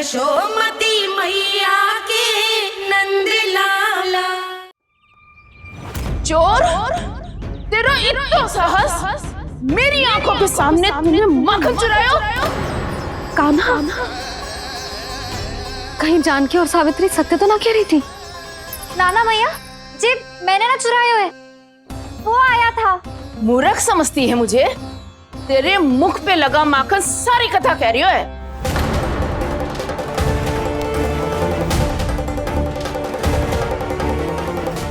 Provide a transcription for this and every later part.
यशोमती मैया के नंद लाला। चोर, तेरा इतना साहस, मेरी आंखों के सामने तूने माखन चुराया। कान्हा, कहीं जानकी और सावित्री सत्य तो ना कह रही थी? नाना मैया जी, मैंने ना चुराया है, वो आया था। मूर्ख समझती है मुझे? तेरे मुख पे लगा माखन सारी कथा कह रही है।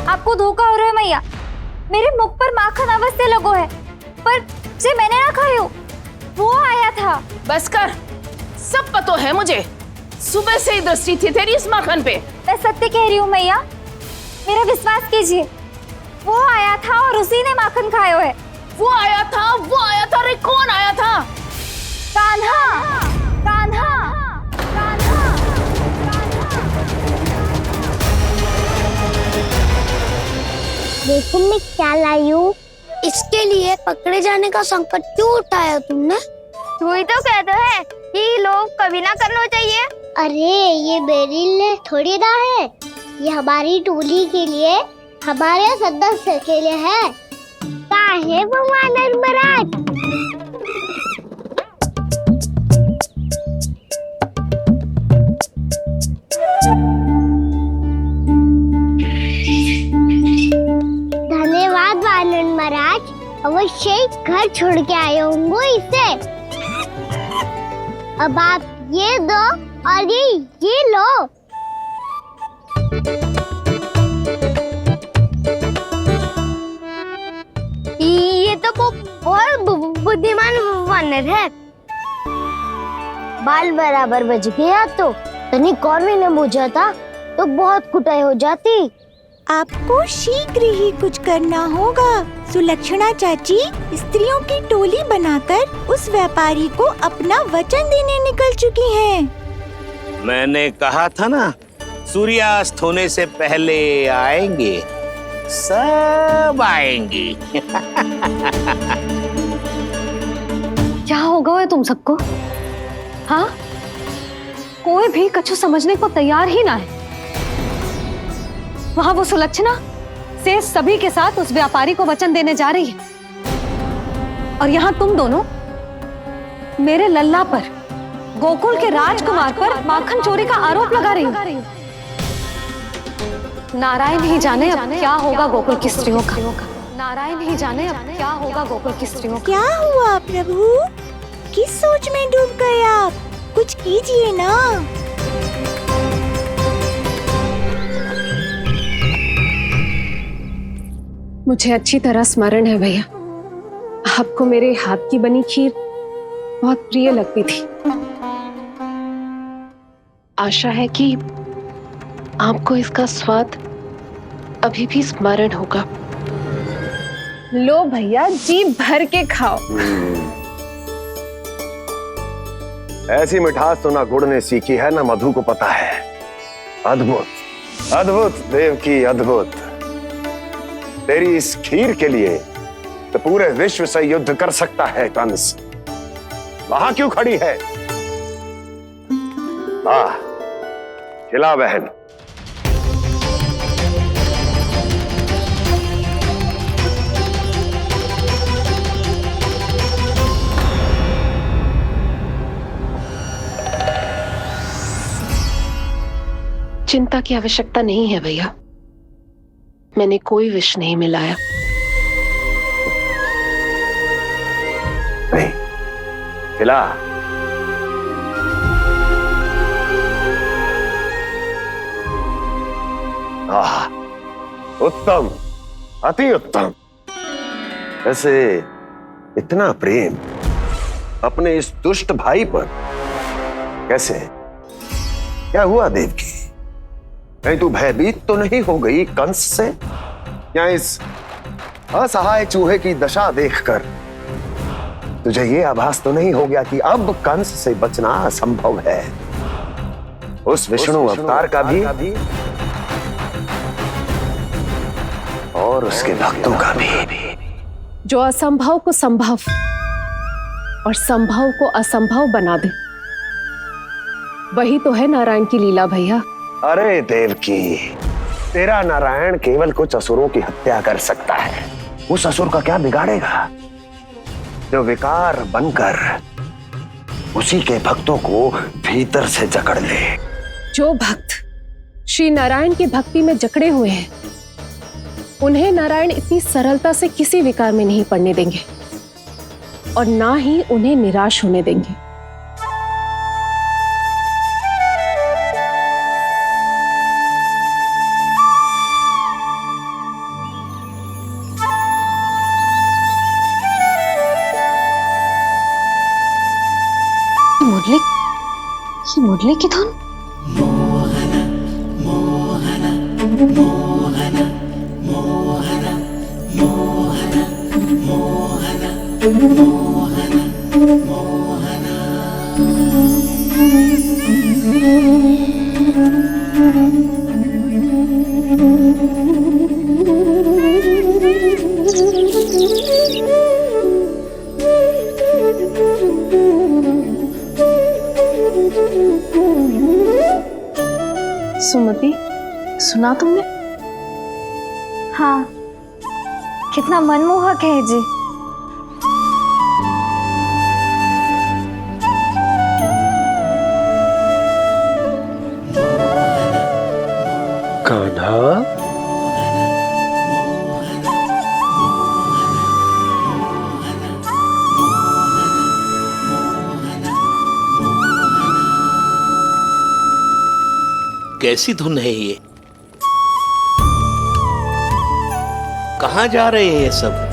आपको धोखा हो रहा है मैया, मेरे मुख पर माखन अवश्य लगो है, पर जे मैंने ना खायो, वो आया था। बस कर, सब पता है मुझे। सुबह से ही दृष्टि थी तेरी इस माखन पे। मैं सत्य कह रही हूँ मैया, मेरा विश्वास कीजिए, वो आया था और उसी ने माखन खायो है। वो आया था, वो आया था। अरे कौन आया था? कान्हा, कान्हा, कान्हा। देखो मैं क्या लाई हूँ। इसके लिए पकड़े जाने का संकट क्यों उठाया तुमने? वही तो कहते हैं कि लोग कभी ना करना चाहिए। अरे ये मेरे लिए थोड़ी ना है, ये हमारी टोली के लिए, हमारे सदस्य के लिए है। काहे भगवान महाराज? धन्यवाद वानर महाराज, अवश्य घर छोड़ के आए होंगे इसे। अब आप ये दो और ये लो। ये तो बहुत बुद्धिमान वानर है। बाल बराबर बज गया तो तनिक और भी न बुझा था तो बहुत कुटाई हो जाती। आपको शीघ्र ही कुछ करना होगा। सुलक्षणा चाची स्त्रियों की टोली बनाकर उस व्यापारी को अपना वचन देने निकल चुकी हैं। मैंने कहा था ना, सूर्यास्त होने से पहले आएंगे, सब आएंगे। क्या होगा है तुम सबको? हाँ, कोई भी कछु समझने को तैयार ही ना है। वहां वो सुलक्षणा से सभी के साथ उस व्यापारी को वचन देने जा रही है, और यहाँ तुम दोनों मेरे लल्ला पर, गोकुल के राजकुमार पर माखन चोरी का आरोप लगा रही हो। नारायण ही जाने अब क्या होगा गोकुल की स्त्रियों का। नारायण ही जाने अब क्या होगा गोकुल की स्त्रियों का। क्या हुआ प्रभु? किस सोच में डूब गए आप? कुछ कीजिए ना। मुझे अच्छी तरह स्मरण है भैया, आपको मेरे हाथ की बनी खीर बहुत प्रिय लगती थी। आशा है कि आपको इसका स्वाद अभी भी स्मरण होगा। लो भैया, जी भर के खाओ। ऐसी मिठास तो ना गुड़ ने सीखी है ना मधु को पता है। अद्भुत, अद्भुत देवकी, अद्भुत। तेरी इस खीर के लिए तो पूरे विश्व से युद्ध कर सकता है कंस। वहां क्यों खड़ी है? वाह, खिला बहन। चिंता की आवश्यकता नहीं है भैया, मैंने कोई विष नहीं मिलाया। नहीं, खिला। आह, उत्तम, अति उत्तम। वैसे इतना प्रेम अपने इस दुष्ट भाई पर कैसे? क्या हुआ देवकी? कहीं तू भयभीत तो नहीं हो गई कंस से? या इस असहाय चूहे की दशा देखकर तुझे ये आभास तो नहीं हो गया कि अब कंस से बचना असंभव है? उस विष्णु अवतार का भी और उसके भक्तों का भी, जो असंभव को संभव और संभव को असंभव बना दे, वही तो है नारायण की लीला भैया। अरे देवकी, तेरा नारायण केवल कुछ असुरों की हत्या कर सकता है। उस असुर का क्या बिगाड़ेगा जो विकार बनकर उसी के भक्तों को भीतर से जकड़ ले। जो भक्त श्री नारायण की भक्ति में जकड़े हुए हैं, उन्हें नारायण इतनी सरलता से किसी विकार में नहीं पड़ने देंगे और ना ही उन्हें निराश होने देंगे। मुरली की धुन। सुमति, सुना तुमने? हाँ, कितना मनमोहक है जी। कान्हा, कैसी धुन है ये? कहाँ जा रहे हैं ये सब?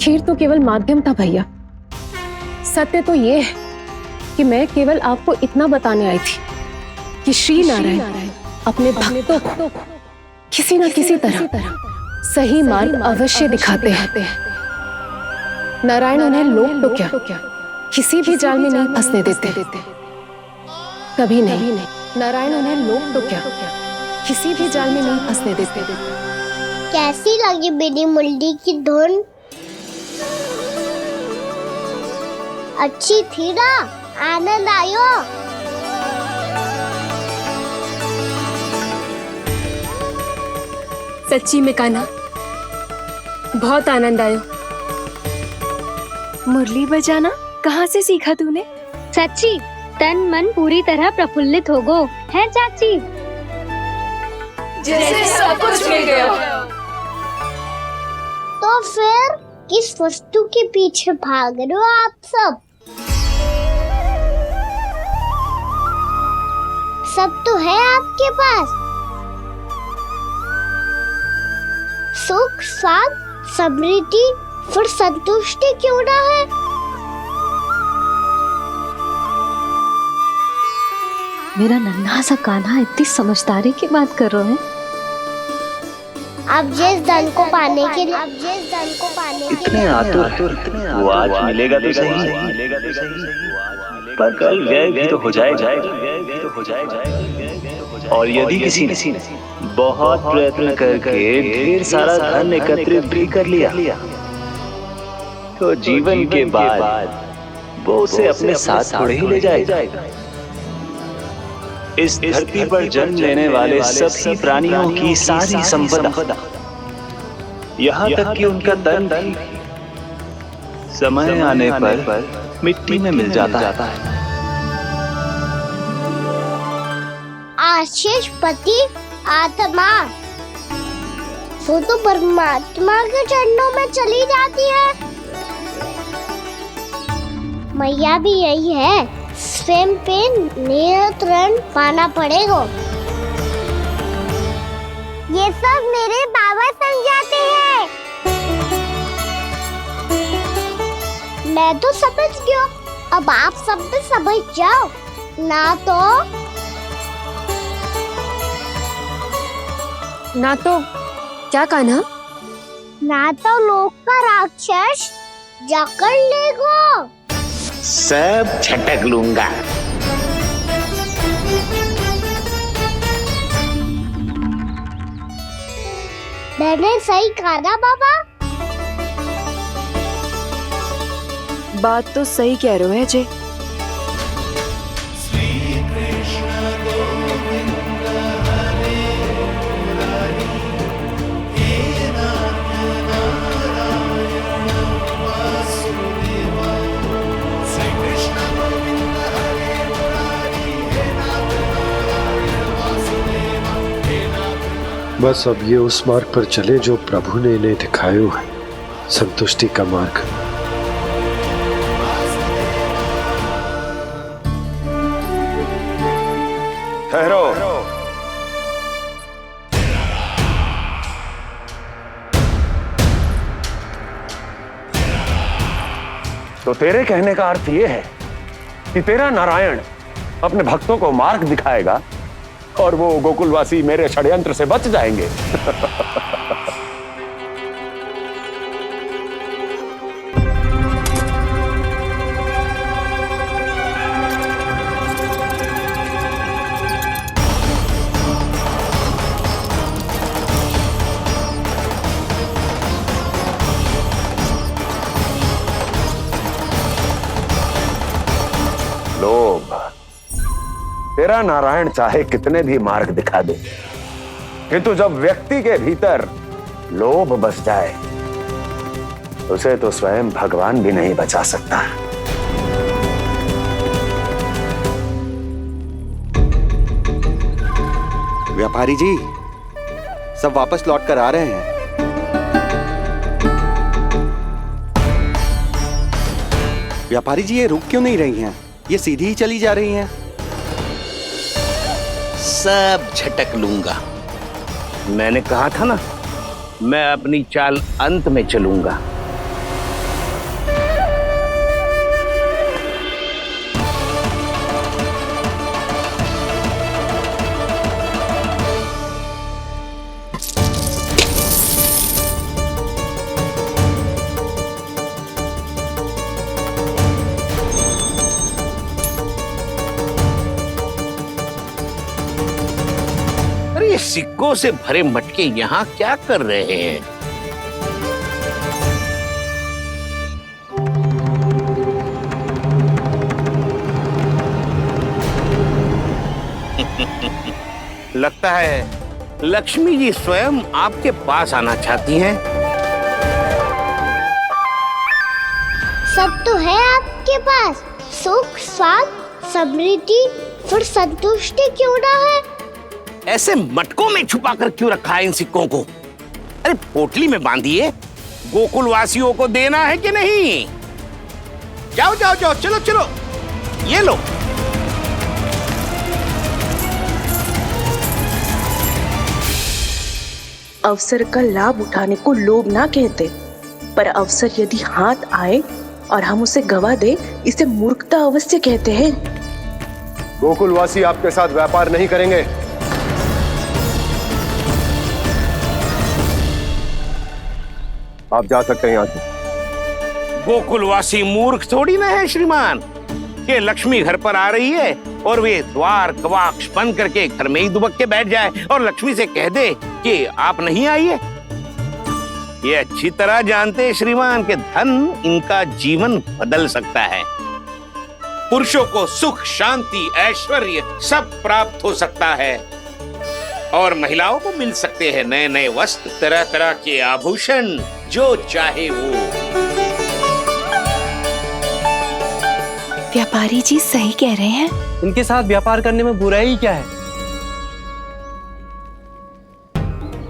खीर तो केवल माध्यम था भैया। सत्य तो ये है कि मैं केवल आपको इतना बताने आई थी कि श्री नारायण अपने भक्तों को किसी न किसी तरह सही मार्ग अवश्य दिखाते हैं। नारायण उन्हें लोग तो क्या किसी भी जाल में नहीं फंसने देते, कभी नहीं। नारायण उन्हें लोग तो क्या किसी भी जाल में नहीं फंसने देते। कैसी लगी मेरी मुरली की धुन? अच्छी थी ना? आनंद आयो? सच्ची में कान्हा, बहुत आनंद आयो। मुरली बजाना कहाँ से सीखा तूने? सच्ची तन मन पूरी तरह प्रफुल्लित हो गो है चाची। जैसे सब कुछ मिल गया। तो फिर किस वस्तु के पीछे भाग रहे हो आप सब? सब तो है आपके पास। सुख, स्वाद, समृद्धि, फिर संतुष्टि क्यों ना है? मेरा नन्हा सा कान्हा इतनी समझदारी की बात कर रहे हैं। अब जिस धन को पाने के लिए इतने आतुर वो आज मिलेगा तो सही, पर कल व्यय भी तो हो जाएगा। और यदि किसी ने बहुत प्रयत्न करके ढेर सारा धन एकत्रित भी कर लिया तो जीवन के बाद वो उसे अपने साथ थोड़े ही ले जाएगा। इस धरती पर जन्म लेने वाले सभी प्राणियों की सारी संपदा, यहाँ तक कि उनका तन भी समय आने पर मिट्टी में मिल जाता है। आशीष पति आत्मा वो तो परमात्मा के चरणों में चली जाती है। मैया भी यही है, स्वयं पे नियंत्रण पाना पड़ेगा। ये सब मेरे बाबा समझाते हैं। मैं तो समझ गया, अब आप सब भी समझ जाओ ना तो क्या कान्हा? ना तो लोक का राक्षस जकड़ लेगा। सब झटक लूंगा। मैंने सही कहा ना बाबा? बात तो सही कह रहे हो है जय। बस अब ये उस मार्ग पर चले जो प्रभु ने इन्हें दिखाया है, संतुष्टि का मार्ग। ठहरो। तो तेरे कहने का अर्थ यह है कि तेरा नारायण अपने भक्तों को मार्ग दिखाएगा और वो गोकुलवासी मेरे षड्यंत्र से बच जाएंगे। लोभ, तेरा नारायण चाहे कितने भी मार्ग दिखा दे, किंतु जब व्यक्ति के भीतर लोभ बस जाए उसे तो स्वयं भगवान भी नहीं बचा सकता। व्यापारी जी सब वापस लौट कर आ रहे हैं। व्यापारी जी ये रुक क्यों नहीं रही हैं? ये सीधी ही चली जा रही हैं। सब झटक लूंगा। मैंने कहा था ना, मैं अपनी चाल अंत में चलूंगा। सिक्कों से भरे मटके यहाँ क्या कर रहे हैं? लगता है लक्ष्मी जी स्वयं आपके पास आना चाहती हैं। सब तो है आपके पास, सुख, स्वाद, समृद्धि, फिर संतुष्टि क्यों ना है? ऐसे मटकों में छुपा कर क्यों रखा है इन सिक्कों को? अरे पोटली में बांधिए, गोकुल वासियों को देना है कि नहीं? जाओ जाओ जाओ, चलो चलो, ये लो। अवसर का लाभ उठाने को लोभ ना कहते, पर अवसर यदि हाथ आए और हम उसे गवा दे, इसे मूर्खता अवश्य कहते हैं। गोकुलवासी आपके साथ व्यापार नहीं करेंगे। आप जा सकते हैं यहाँ से। गोकुलवासी मूर्ख थोड़ी ना है श्रीमान कि लक्ष्मी घर पर आ रही है और वे द्वार कवाक्ष बंद करके घर में ही दुबक के बैठ जाए और लक्ष्मी से कह दे कि आप नहीं आइए। ये अच्छी तरह जानते हैं श्रीमान कि धन इनका जीवन बदल सकता है। पुरुषों को सुख, शांति, ऐश्वर्य सब प्राप्त हो सकता है और महिलाओं को मिल सकते हैं नए नए वस्त्र, तरह तरह के आभूषण, जो चाहे वो। व्यापारी जी सही कह रहे हैं। इनके साथ व्यापार करने में बुराई क्या है?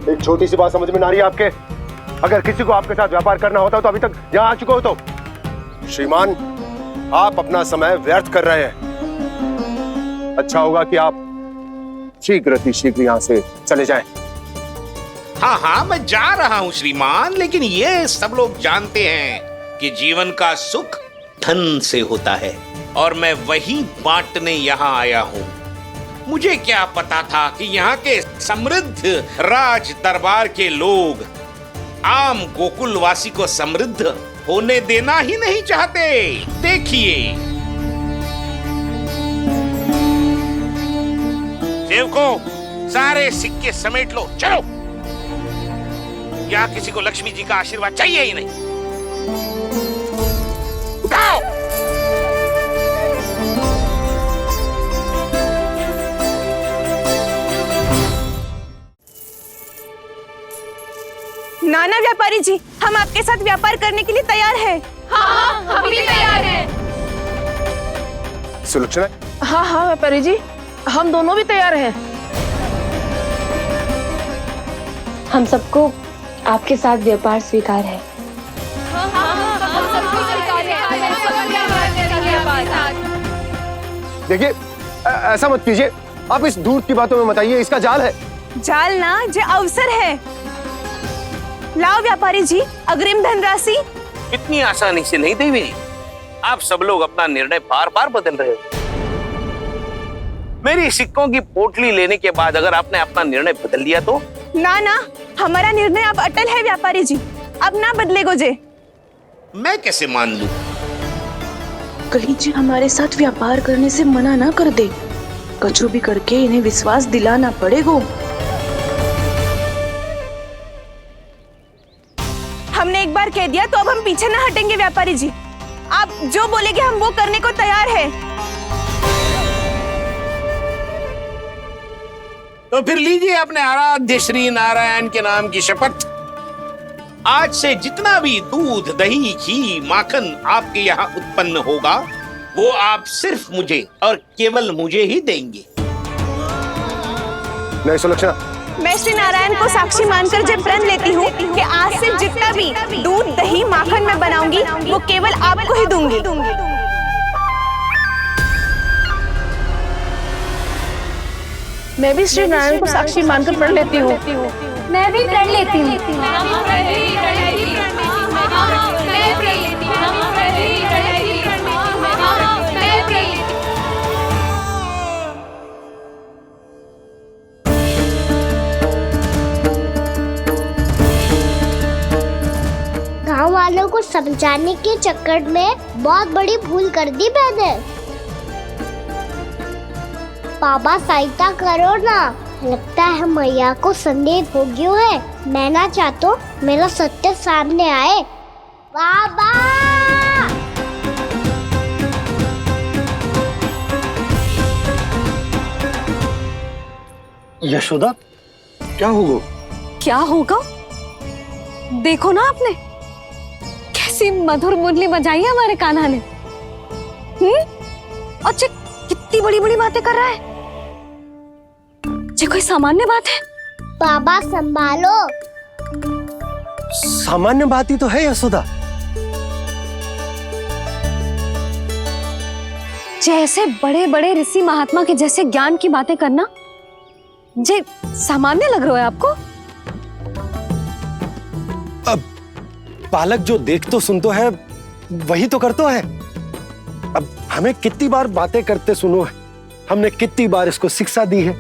एक छोटी सी बात समझ में ना आ रही है आपके? अगर किसी को आपके साथ व्यापार करना होता तो अभी तक यहाँ आ चुके हो। तो श्रीमान, आप अपना समय व्यर्थ कर रहे हैं। अच्छा होगा कि आप शीघ्र यहाँ से चले जाएं। हाँ हाँ, मैं जा रहा हूँ श्रीमान, लेकिन ये सब लोग जानते हैं कि जीवन का सुख धन से होता है और मैं वही बांटने यहाँ आया हूँ। मुझे क्या पता था कि यहाँ के समृद्ध राज दरबार के लोग आम गोकुलवासी को समृद्ध होने देना ही नहीं चाहते। देखिए सेवकों, सारे सिक्के समेट लो, चलो। यहाँ किसी को लक्ष्मी जी का आशीर्वाद चाहिए ही नहीं। उठाओ। नाना व्यापारी जी, हम आपके साथ व्यापार करने के लिए तैयार हैं। हाँ, हम भी तैयार हैं। सुलक्षणा? हाँ हाँ व्यापारी जी, हम दोनों भी तैयार हैं। हम सबको आपके साथ व्यापार स्वीकार है। देखिए, ऐसा मत कीजिए। आप इस दूध की बातों में मत आइए, इसका जाल है। जाल ना, ये अवसर है। लाओ व्यापारी जी, अग्रिम धनराशि। इतनी आसानी से नहीं देवी जी। आप सब लोग अपना निर्णय बार बार बदल रहे हो। मेरी सिक्कों की पोटली लेने के बाद अगर आपने अपना निर्णय बदल लिया तो? ना ना, हमारा निर्णय अब अटल है व्यापारी जी, अब ना बदलेगो जे। मैं कैसे मान लूं? कहीं जी हमारे साथ व्यापार करने से मना ना कर दे। कछु भी करके इन्हें विश्वास दिलाना पड़ेगा। हमने एक बार कह दिया तो अब हम पीछे ना हटेंगे व्यापारी जी। आप जो बोलेंगे हम वो करने को तैयार है। तो फिर लीजिए अपने आराध्य श्री नारायण के नाम की शपथ। आज से जितना भी दूध, दही, घी, माखन आपके यहाँ उत्पन्न होगा वो आप सिर्फ मुझे और केवल मुझे ही देंगे। नहीं सुलक्षणा, मैं श्री नारायण को साक्षी मानकर जब प्रण लेती हूँ कि आज से जितना भी दूध, दही, माखन मैं बनाऊंगी वो केवल आपको ही दूंगी। मैं भी श्री नारायण को साक्षी मानकर प्रण लेती हूँ। मैं भी प्रण लेती हूँ। गांव वालों को समझाने के चक्कर में बहुत बड़ी भूल कर दी मैंने। बाबा सहायता करो ना, लगता है मैया को संदेह हो गया है। मैं ना चाहता मेरा सत्य सामने आए। बाबा! यशोदा, क्या होगा? क्या होगा? देखो ना आपने कैसी मधुर मुरली बजाई है हमारे कान्हा ने। अच्छा, कितनी बड़ी बड़ी बातें कर रहा है। ये कोई सामान्य बात है? बाबा संभालो। सामान्य बात ही तो है यशोदा। जैसे बड़े बड़े ऋषि महात्मा के जैसे ज्ञान की बातें करना ये सामान्य लग रहा है आपको? अब बालक जो देख तो सुन तो है वही तो करता है। अब हमें कितनी बार बातें करते सुनो है, हमने कितनी बार इसको शिक्षा दी है,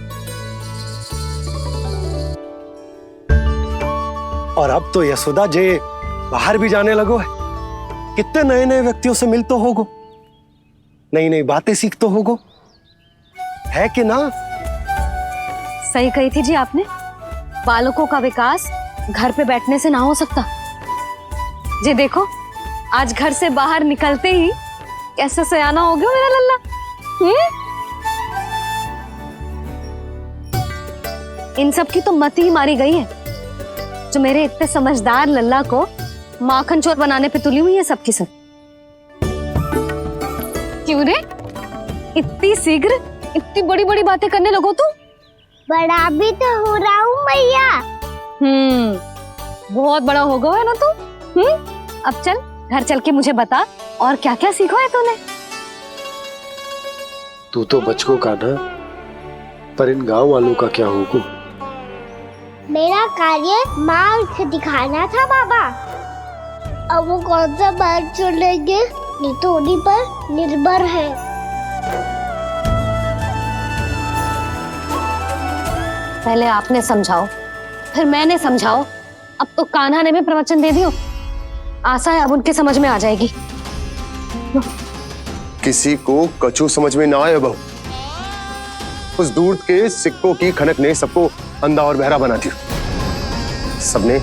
और अब तो यशोदा जे बाहर भी जाने लगो है। कितने नए नए व्यक्तियों से मिलते होगो, नई नई बातें सीखते होगो, है कि ना? सही कही थी जी आपने। बालकों का विकास घर पे बैठने से ना हो सकता। जी देखो, आज घर से बाहर निकलते ही कैसे सयाना हो गया मेरा लल्ला। इन सब की तो मत ही मारी गई है, जो मेरे इतने समझदार लल्ला को माखन चोर बनाने पे तुली हुई है सबकी सब। क्यों रे, इतनी शीघ्र इतनी बड़ी बड़ी बातें करने लगो तू? बड़ा भी तो हो रहा हूँ मैया। बहुत बड़ा हो गया है ना तू। अब चल घर चल के मुझे बता, और क्या क्या सीखा है तूने? तू तो बचको का ना, पर इन गांव वालों का क्या होगा? मेरा कार्य मार्ग दिखाना था बाबा। अब वो कौन सा मार्ग चुनेंगे ये तो उन्हीं पर निर्भर है। पहले आपने समझाओ, फिर मैंने समझाओ, अब तो कान्हा ने भी प्रवचन दे दियो। आशा है अब उनके समझ में आ जाएगी। किसी को कछु समझ में ना आए बहू। उस दूध के सिक्कों की खनक ने सबको अंधा और बहरा बना दिया। सबने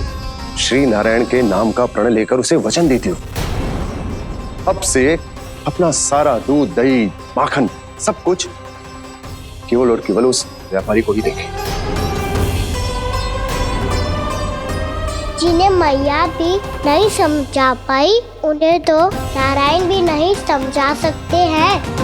श्री नारायण के नाम का प्रण लेकर उसे वचन देती हो। अब से अपना सारा दूध, दही, माखन सब कुछ केवल और केवल उस व्यापारी को ही देंगे। जिन्हें मैया भी नहीं समझा पाई, उन्हें तो नारायण भी नहीं समझा सकते हैं।